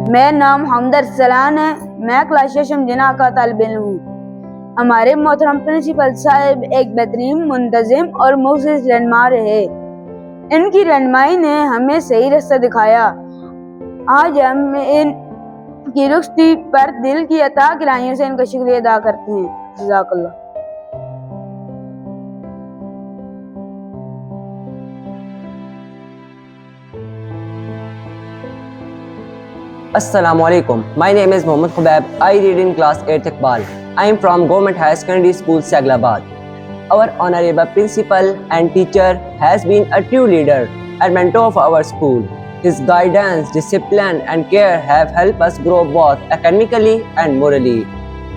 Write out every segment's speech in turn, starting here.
मेरा नाम हमदर्द सलान है। मैं क्लास 6 जना का तालिब इल्म हूँ। हमारे मोहतरम प्रिंसिपल साहब एक बेहतरीन, मुंतजिम और मुखलिस रहनुमा रहे। इनकी रहनुमाई ने हमें सही रास्ता दिखाया। आज हम इनकी रुश्ती पर दिल की अता गहराइयों से इनका शुक्रिया अदा करते हैं। जज़ाकल्लाह। Assalamualaikum. My name is Mohammad Khubaib. I read in class 8th Iqbal. I am from Government High Secondary School, Saglabad. Our honorable principal and teacher has been a true leader and mentor of our school. His guidance, discipline and care have helped us grow both academically and morally.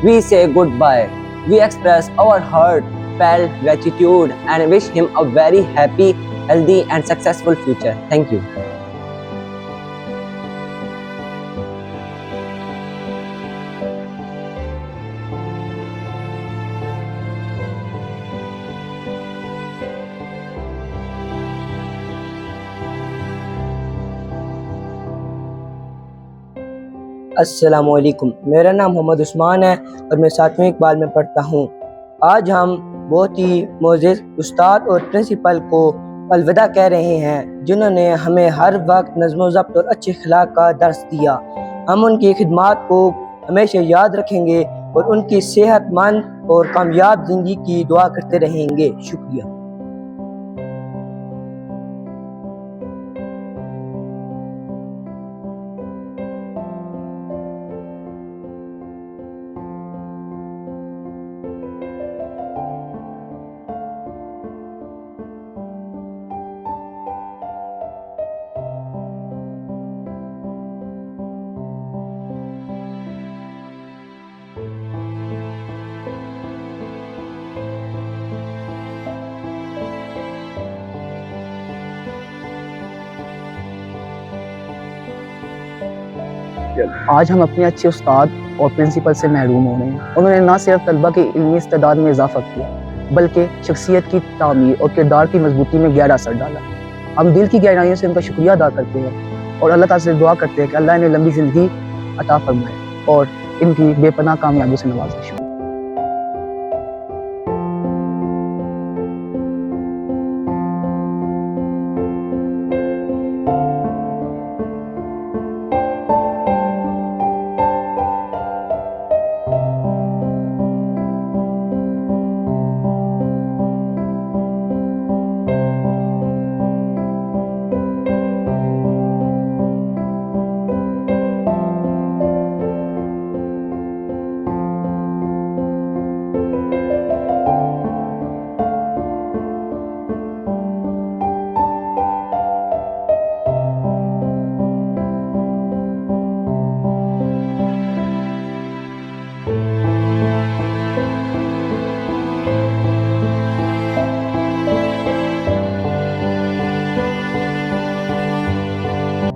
We say goodbye. We express our heartfelt gratitude and wish him a very happy, healthy and successful future. Thank you. अस्सलामुअलैकुम। मेरा नाम मोहम्मद उस्मान है और मैं 7वीं इकबाल में पढ़ता हूँ। आज हम बहुत ही मोअज़्ज़िज़ उस्ताद और प्रिंसिपल को अलविदा कह रहे हैं, जिन्होंने हमें हर वक्त नज़्म व ज़ब्त और अच्छे अखलाक का दर्स दिया। हम उनकी खिदमत को हमेशा याद रखेंगे और उनकी सेहतमंद और कामयाब ज़िंदगी की दुआ करते रहेंगे। शुक्रिया। आज हम अपने अच्छे उस्ताद और प्रिंसिपल से महरूम हो रहे हैं। उन्होंने न सिर्फ तलबा की इल्मी इस्तेदाद में इजाफा किया, बल्कि शख्सियत की तामीर और किरदार की मजबूती में गहरा असर डाला। हम दिल की गहराइयों से उनका शुक्रिया अदा करते हैं और अल्लाह ताला से दुआ करते हैं कि अल्लाह इन्हें लंबी ज़िंदगी अता फरमाए और इनकी बेपनाह कामयाबी से नवाजे।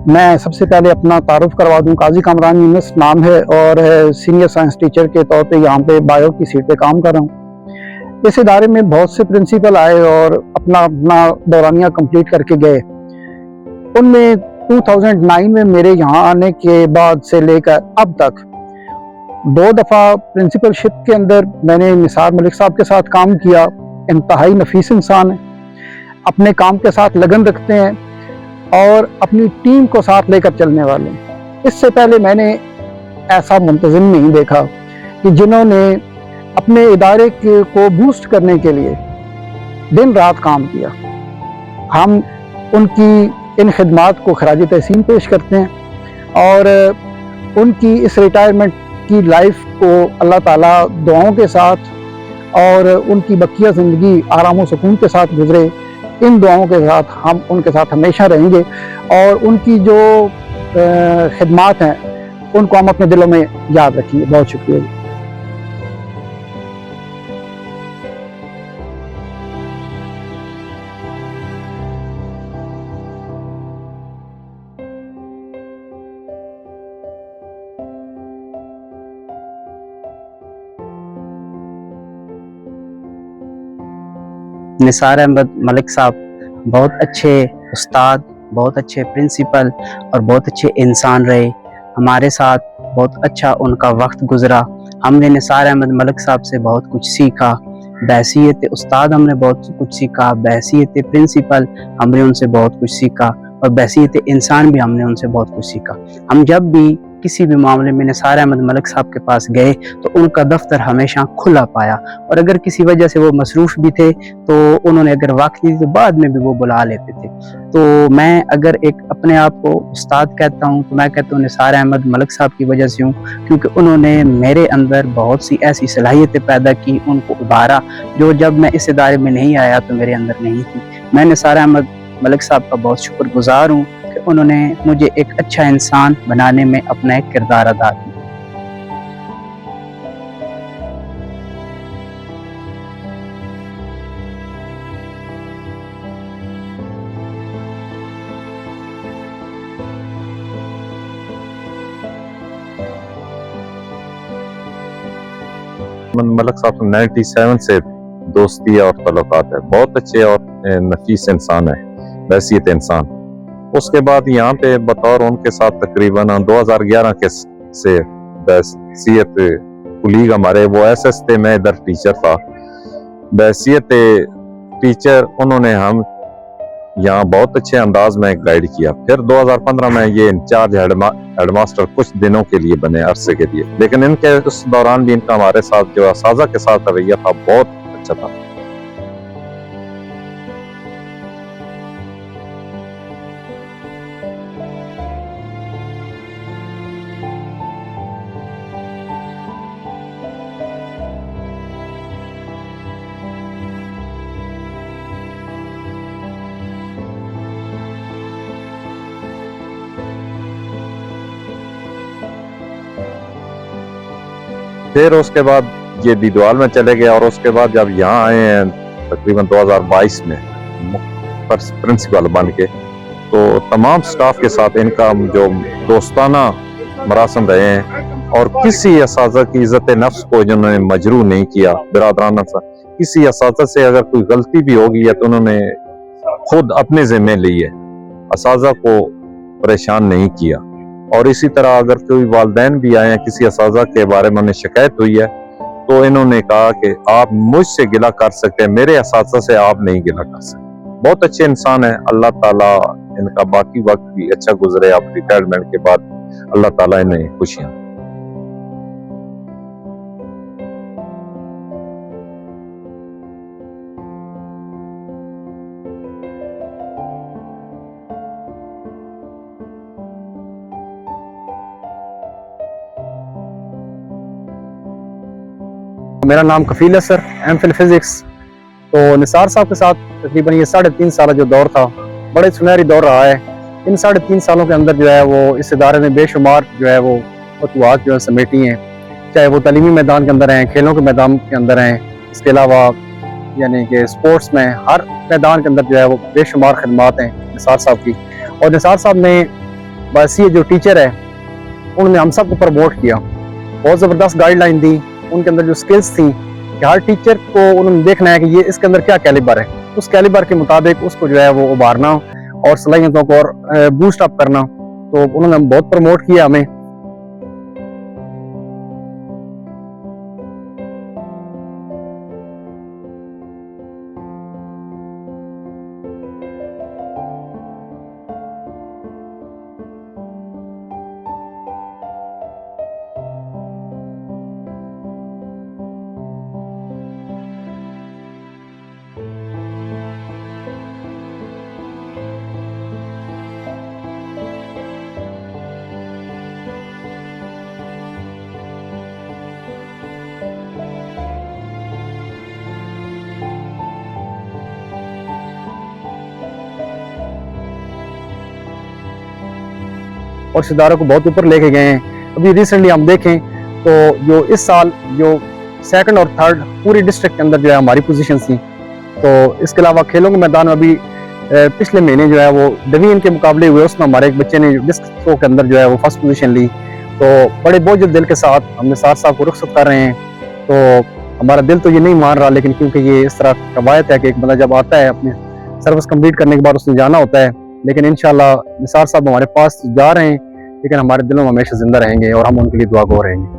मैं सबसे पहले अपना तारुफ करवा दूं। काजी कामरान यूनुस नाम है और सीनियर साइंस टीचर के तौर पे यहाँ पे बायो की सीट पे काम कर रहा हूँ। इस इदारे में बहुत से प्रिंसिपल आए और अपना अपना दौरानिया कंप्लीट करके गए। उनमें 2009 में मेरे यहाँ आने के बाद से लेकर अब तक 2 दफ़ा प्रिंसिपलशिप के अंदर मैंने निसार मलिक साहब के साथ काम किया। इंतहाई नफीस इंसान है, अपने काम के साथ लगन रखते हैं और अपनी टीम को साथ लेकर चलने वाले। इससे पहले मैंने ऐसा मुंतजिम नहीं देखा कि जिन्होंने अपने इदारे को बूस्ट करने के लिए दिन रात काम किया। हम उनकी इन खिदमात को खराज तहसीन पेश करते हैं और उनकी इस रिटायरमेंट की लाइफ को अल्लाह ताला दुआओं के साथ और उनकी बकिया ज़िंदगी आराम व सुकून के साथ गुजरे, इन दुआओं के साथ हम उनके साथ हमेशा रहेंगे और उनकी जो खिदमात हैं उनको हम अपने दिलों में याद रखेंगे। बहुत शुक्रिया। निसार अहमद मलिक साहब बहुत अच्छे उस्ताद, बहुत अच्छे प्रिंसिपल और बहुत अच्छे इंसान रहे। हमारे साथ बहुत अच्छा उनका वक्त गुजरा। हमने निसार अहमद मलिक साहब से बहुत कुछ सीखा। बहसीयत उस्ताद हमने बहुत कुछ सीखा, बहसीयत प्रिंसिपल हमने उनसे बहुत कुछ सीखा, और बहसीयत इंसान भी हमने उनसे बहुत कुछ सीखा। हम जब भी किसी भी मामले में निसार अहमद मलिक साहब के पास गए तो उनका दफ्तर हमेशा खुला पाया, और अगर किसी वजह से वो मसरूफ़ भी थे तो उन्होंने अगर वक्त दी तो बाद में भी वो बुला लेते थे। तो मैं अगर एक अपने आप को उस्ताद कहता हूँ तो मैं कहता हूँ निसार अहमद मलिक साहब की वजह से हूँ, क्योंकि उन्होंने मेरे अंदर बहुत सी ऐसी सलाहियतें पैदा की, उनको उभारा, जो जब मैं इस इदारे में नहीं आया तो मेरे अंदर नहीं थी। मैं निसार अहमद मलिक साहब का बहुत शुक्रगुजार हूँ कि उन्होंने मुझे एक अच्छा इंसान बनाने में अपना एक किरदार अदा किया। मलिक साहब 97 से दोस्ती और तल्लुकात है, बहुत अच्छे और नफीस इंसान है, हैसियत इंसान। उसके बाद यहाँ पे बतौर उनके साथ तकरीबन 2011 के से हैसियत कुलीग हमारे, वो SS थे, मैं इधर टीचर था। हैसियत टीचर उन्होंने हम यहाँ बहुत अच्छे अंदाज में गाइड किया। फिर 2015 में ये इंचार्ज हेडमास्टर कुछ दिनों के लिए बने, अरसे के लिए, लेकिन इनके उस दौरान भी इनका हमारे साथ जो असाज़ा के साथ रवैया था बहुत अच्छा था। फिर उसके बाद ये दीदवाल में चले गए, और उसके बाद जब यहाँ आए हैं तकरीबन 2022 में प्रिंसिपल बन के, तो तमाम स्टाफ के साथ इनका जो दोस्ताना मरासम रहे हैं, और किसी असाज़ा की इज्जत नफ्स को जिन्होंने मजरू नहीं किया, बिरादराना सा किसी असाज़ा से अगर कोई गलती भी होगी है तो उन्होंने खुद अपने जिम्मे ली है, असाज़ा को परेशान नहीं किया। और इसी तरह अगर कोई वालिदैन भी आए हैं, किसी असाज़ा के बारे में उन्हें शिकायत हुई है तो इन्होंने कहा कि आप मुझसे गिला कर सकते हैं, मेरे असाज़ा से आप नहीं गिला कर सकते। बहुत अच्छे इंसान हैं। अल्लाह ताला इनका बाकी वक्त भी अच्छा गुजरे। आप रिटायरमेंट के बाद अल्लाह ताला इन्हें खुशियां। मेरा नाम कफील है सर, MPhil फिजिक्स। तो निसार साहब के साथ तकरीबन ये 3.5 साल जो दौर था, बड़े सुनहरी दौर रहा है। इन 3.5 सालों के अंदर जो है वो इस इदारे में बेशुमार जो है वो फतवात जो है समेटी हैं, चाहे वो तालीमी मैदान के अंदर हैं, खेलों के मैदान के अंदर हैं, इसके अलावा यानी कि स्पोर्ट्स में हर मैदान के अंदर जो है वो बेशुमार खदमात हैं निसार साहब की। और निसार साहब ने बस ये जो टीचर है उन्होंने हम सबको प्रमोट किया, बहुत ज़बरदस्त गाइडलाइन दी। उनके अंदर जो स्किल्स थी कि हर टीचर को उन्होंने देखना है कि ये इसके अंदर क्या कैलिबर है, उस कैलिबर के मुताबिक उसको जो है वो उभारना और सलाहियतों को और बूस्ट अप करना। तो उन्होंने बहुत प्रमोट किया हमें। और इस इदारे को बहुत ऊपर लेके गए हैं। अभी रिसेंटली हम देखें तो जो इस साल जो 2nd और 3rd पूरी डिस्ट्रिक्ट के अंदर जो है हमारी पोजीशन थी। तो इसके अलावा खेलों के मैदान में अभी पिछले महीने जो है वो डिवीजन के मुकाबले हुए, उसमें हमारे एक बच्चे ने डिस्क थ्रो के अंदर जो है वो 1st पोजीशन ली। तो बड़े बोझिल दिल के साथ हम निसार साहब को रुखसत कर रहे हैं। तो हमारा दिल तो ये नहीं मान रहा, लेकिन क्योंकि ये इस तरह कवायद है कि एक बंदा जब आता है अपने सर्विस कंप्लीट करने के बाद उसने जाना होता है। लेकिन इंशाल्लाह निसार साहब हमारे पास जा रहे हैं, लेकिन हमारे दिलों में हमेशा जिंदा रहेंगे और हम उनके लिए दुआ गो रहेंगे।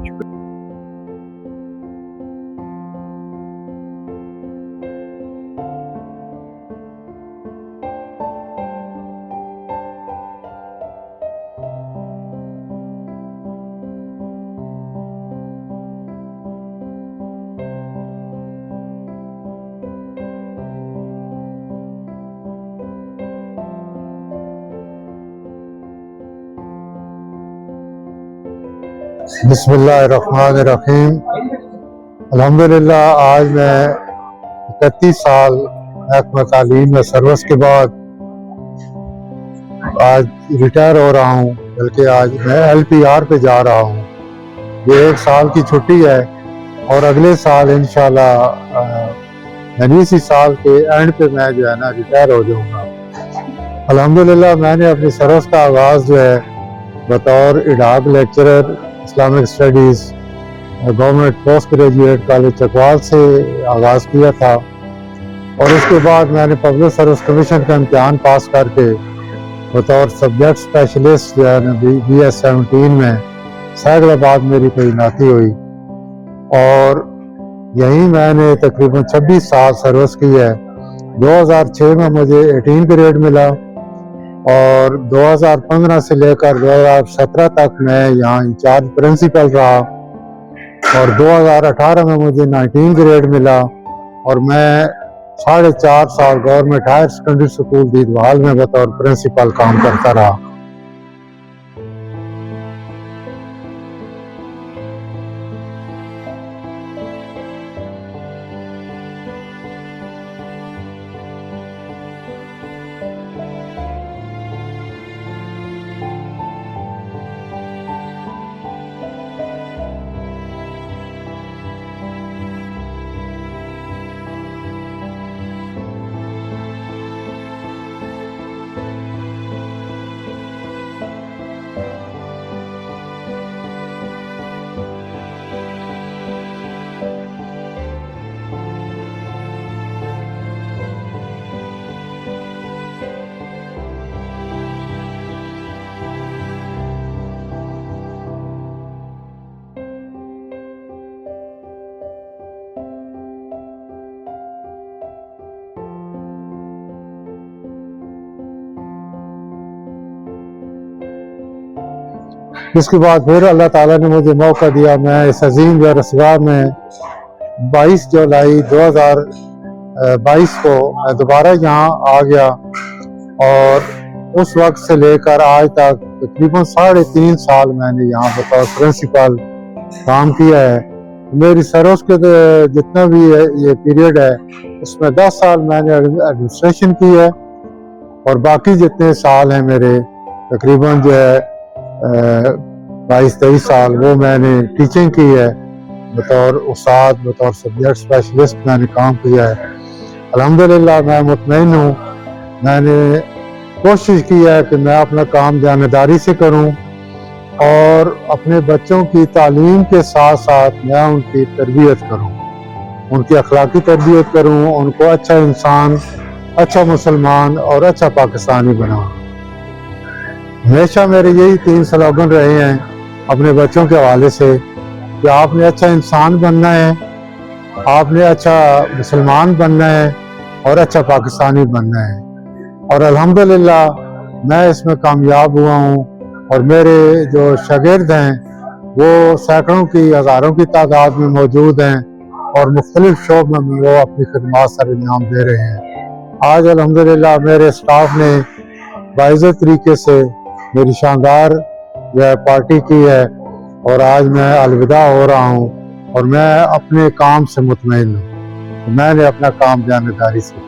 बिस्मिल्लाहिर्रहमानिर्रहीम। अल्हम्दुलिल्लाह आज मैं 31 साल महकमा तालीम में सर्विस के बाद आज रिटायर हो रहा हूँ, बल्कि आज मैं LPR पे जा रहा हूँ। ये 1 साल की छुट्टी है और अगले साल इंशाल्लाह यानी इसी साल के एंड पे मैं जो है ना रिटायर हो जाऊँगा। अल्हम्दुलिल्लाह मैंने अपनी सर्विस का आगाज़ जो है बतौर इडाक lecturer Islamic studies government post graduate college Chakwal से आगाज़ किया था और उसके बाद मैंने पब्लिक सर्विस कमीशन का इम्तहान पास करके बतौर सब्जेक्ट स्पेशलिस्ट जो है ना BS 17 में सैगलाबाद मेरी तैनाती हुई और यहीं मैंने तकरीबन 26 साल सर्विस की है। 2006 में मुझे 18 ग्रेड मिला और 2015 से लेकर 2017 तक मैं यहाँ इंचार्ज प्रिंसिपल रहा और 2018 में मुझे 19 ग्रेड मिला और मैं 4.5 साल गवर्नमेंट हायर सेकेंडरी स्कूल दीदवाल में बतौर प्रिंसिपल काम करता रहा। इसके बाद फिर अल्लाह ताला ने मुझे मौका दिया। मैं इस अजीम रसगाह में 22 जुलाई 2022 को मैं दोबारा यहाँ आ गया और उस वक्त से लेकर आज तक तकरीबन 3.5 साल मैंने यहाँ बतौर प्रिंसिपल काम किया है। मेरी सर्विस के जितना भी ये पीरियड है उसमें 10 साल मैंने एडमिनिस्ट्रेशन की है और बाकी जितने साल हैं मेरे तकरीबन जो है 22-23 साल वो मैंने टीचिंग की है। बतौर उस्ताद बतौर सब्जेक्ट स्पेशलिस्ट मैंने काम किया है। अल्हम्दुलिल्लाह मैं मुतमईन हूँ। मैंने कोशिश की है कि मैं अपना काम जानदारी से करूँ और अपने बच्चों की तालीम के साथ साथ मैं उनकी तरबियत करूँ, उनकी अखलाकी तरबियत करूँ, उनको अच्छा इंसान, अच्छा मुसलमान और अच्छा पाकिस्तानी बनाऊँ। हमेशा मेरे यही 3 स्लोगन रहे हैं अपने बच्चों के हवाले से कि आपने अच्छा इंसान बनना है, आपने अच्छा मुसलमान बनना है और अच्छा पाकिस्तानी बनना है। और अल्हम्दुलिल्लाह मैं इसमें कामयाब हुआ हूँ और मेरे जो शागिर्द हैं वो सैकड़ों की हज़ारों की तादाद में मौजूद हैं और मुख्तलिफ शोबों में वो अपनी खिदमत सर अंजाम दे रहे हैं। आज अल्हम्दुलिल्लाह मेरे स्टाफ ने बाइज़्ज़त तरीके से मेरी शानदार यह पार्टी की है और आज मैं अलविदा हो रहा हूँ और मैं अपने काम से मुतमईन हूँ। मैंने अपना काम जानदारी से